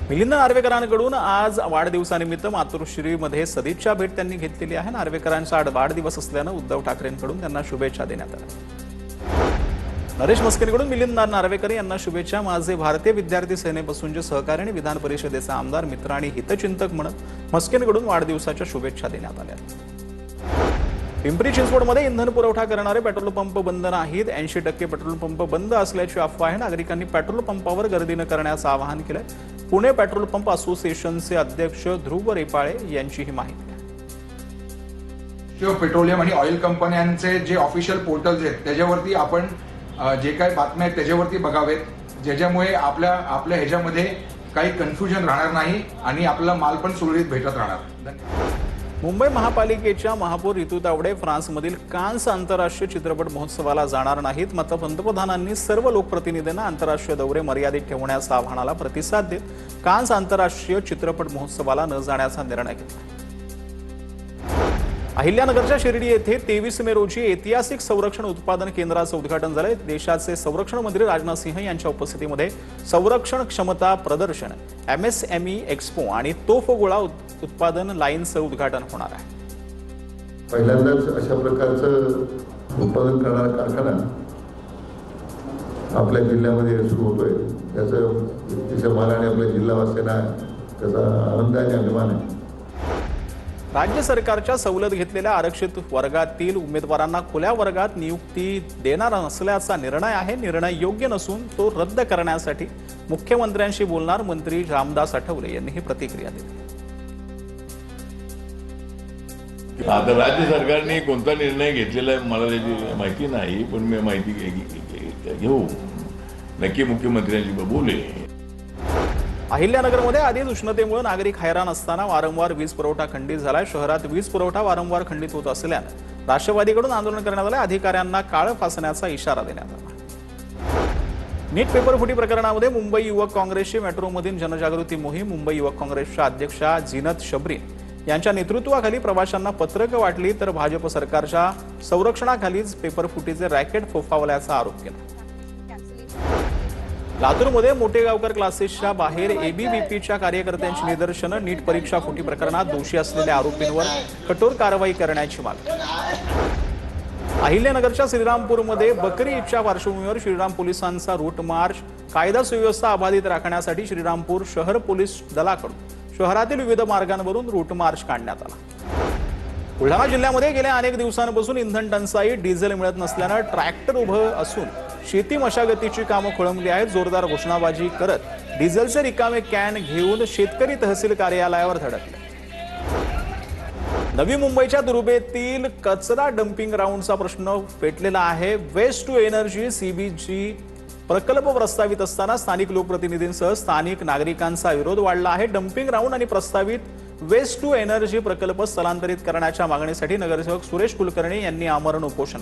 मिलिंद नार्वेकरांकडून आज वाढदिवसानिमित्त मातोश्रीमध्ये सदिच्छा भेट त्यांनी घेतलेली आहे। नार्वेकरांचा वाढदिवस असल्याने उद्धव ठाकरेंकडून त्यांना शुभेच्छा देण्यात आल्या। नरेश मस्केंकडून मिलिंद नार्वेकर यांना शुभेच्छा। माझे भारतीय विद्यार्थी सेनेपासूनचे सहकारी आणि विधान परिषदेचा आमदार, मित्र आणि हितचिंतक म्हणत मस्केंकडून वाढदिवसाच्या शुभेच्छा देण्यात आल्या। पिंपरी चिंचवडमध्ये इंधन पुरवठा करणारे पेट्रोल पंप बंद नाहीत। 80% पेट्रोल पंप बंद असल्याची अफवा आहे। नागरिकांनी पेट्रोल पंपावर गर्दी न करण्याचं आवाहन केलंय। पुणे पेट्रोल पंप असोसिएशनचे अध्यक्ष ध्रुव रेपाळे यांची ही माहिती आहे। पेट्रोलियम आणि ऑइल कंपन्यांचे जे ऑफिशियल पोर्टल्स आहेत त्याच्यावरती आपण जे काही बातम्या आहेत त्याच्यावरती बघावेत, ज्याच्यामुळे आपल्या ह्याच्यामध्ये काही कन्फ्युजन राहणार नाही आणि आपला माल पण सुरळीत भेटत राहणार। मुंबई महापालिकेच्या महापौर रितू तावडे फ्रान्समधील कान्स आंतरराष्ट्रीय चित्रपट महोत्सवाला जाणार नाहीत। मात्र पंतप्रधानांनी सर्व लोकप्रतिनिधींना आंतरराष्ट्रीय दौरे मर्यादित ठेवण्याच्या आवाहनाला प्रतिसाद देत कान्स आंतरराष्ट्रीय चित्रपट महोत्सवाला न जाण्याचा निर्णय घेतला। अहिल्यानगरच्या शिर्डी येथे 23 मे रोजी ऐतिहासिक संरक्षण उत्पादन केंद्राचं उद्घाटन झालंय। देशाचे संरक्षण मंत्री राजनाथ सिंह यांच्या उपस्थितीमध्ये संरक्षण क्षमता प्रदर्शन, MSME एक्स्पो आणि तोफगोळा उत्पादन लाईनचं उद्घाटन होणार आहे। पहिल्यांदाच अशा प्रकारचं उत्पादन करणारा कारखाना आपल्या जिल्ह्यामध्ये सुरू होतोय। त्याच्या मानाने आपल्या जिल्हावासियांना त्याचा आनंद आणि अभिमान आहे। राज्य सरकारच्या सवलत घेतलेल्या आरक्षित वर्गातील उमेदवारांना खुल्या वर्गात नियुक्ती देणार नसल्याचा निर्णय आहे। निर्णय योग्य नसून तो रद्द करण्यासाठी मुख्यमंत्र्यांशी बोलणार, मंत्री रामदास आठवले यांनी ही प्रतिक्रिया दिली। आता राज्य सरकारने कोणता निर्णय घेतलेला आहे मला त्याची माहिती नाही, पण मी माहिती घेऊ, नक्की मुख्यमंत्र्यांशी बोले। अहिल्यानगरमध्ये आधीच उष्णतेमुळे नागरिक हैराण असताना वारंवार वीज पुरवठा खंडित झालाय। शहरात वीज पुरवठा वारंवार खंडित होत असल्याने राष्ट्रवादीकडून आंदोलन करण्यात आले। अधिकाऱ्यांना काळं फासण्याचा इशारा देण्यात आला। नीट पेपर फुटी प्रकरणामध्ये मुंबई युवक काँग्रेसची मेट्रोमधील जनजागृती मोहीम, मुंबई युवक काँग्रेसच्या अध्यक्षा जिनत शबरीन यांच्या नेतृत्वाखाली प्रवाशांना पत्रकं वाटली, तर भाजप सरकारच्या संरक्षणाखालीच पेपर फुटीचे रॅकेट फोफावल्याचा आरोप केला। लातूरमध्ये मोठेगावकर क्लासेसच्या बाहेर ABVPच्या कार्यकर्त्यांची निदर्शनं, नीट परीक्षा फुटी प्रकरणात दोषी असलेल्या आरोपींवर कठोर कारवाई करण्याची मागणी। अहिल्यानगरच्या श्रीरामपूरमध्ये बकरी ईदच्या पार्श्वभूमीवर श्रीराम पोलिसांचा रूट मार्च, कायदा सुव्यवस्था अबाधित राखण्यासाठी श्रीरामपूर शहर पोलीस दलाकडून शहरातील विविध मार्गांवरून रूट मार्च काढण्यात आला। बुलढाणा जिल्ह्यामध्ये गेल्या अनेक दिवसांपासून इंधन टंचाई, डिझेल मिळत नसल्यानं ट्रॅक्टर उभं असून शेती मशागतीची कामं खोळंबली आहेत। जोरदार घोषणाबाजी करत डिझेलचे रिकामे कॅन घेऊन शेतकरी तहसील कार्यालयावर धडकले। नवी मुंबईच्या दुर्बेतील कचरा डम्पिंग ग्राउंडचा प्रश्न पेटलेला आहे। वेस्ट टू एनर्जी CBG प्रकल्प प्रस्तावित असताना स्थानिक लोकप्रतिनिधींसह स्थानिक नागरिकांचा विरोध वाढला आहे। डम्पिंग ग्राउंड आणि प्रस्तावित वेस्ट टू एनर्जी प्रकल्प स्थलांतरित करण्याच्या मागणीसाठी नगरसेवक सुरेश कुलकर्णी यांनी आमरण उपोषण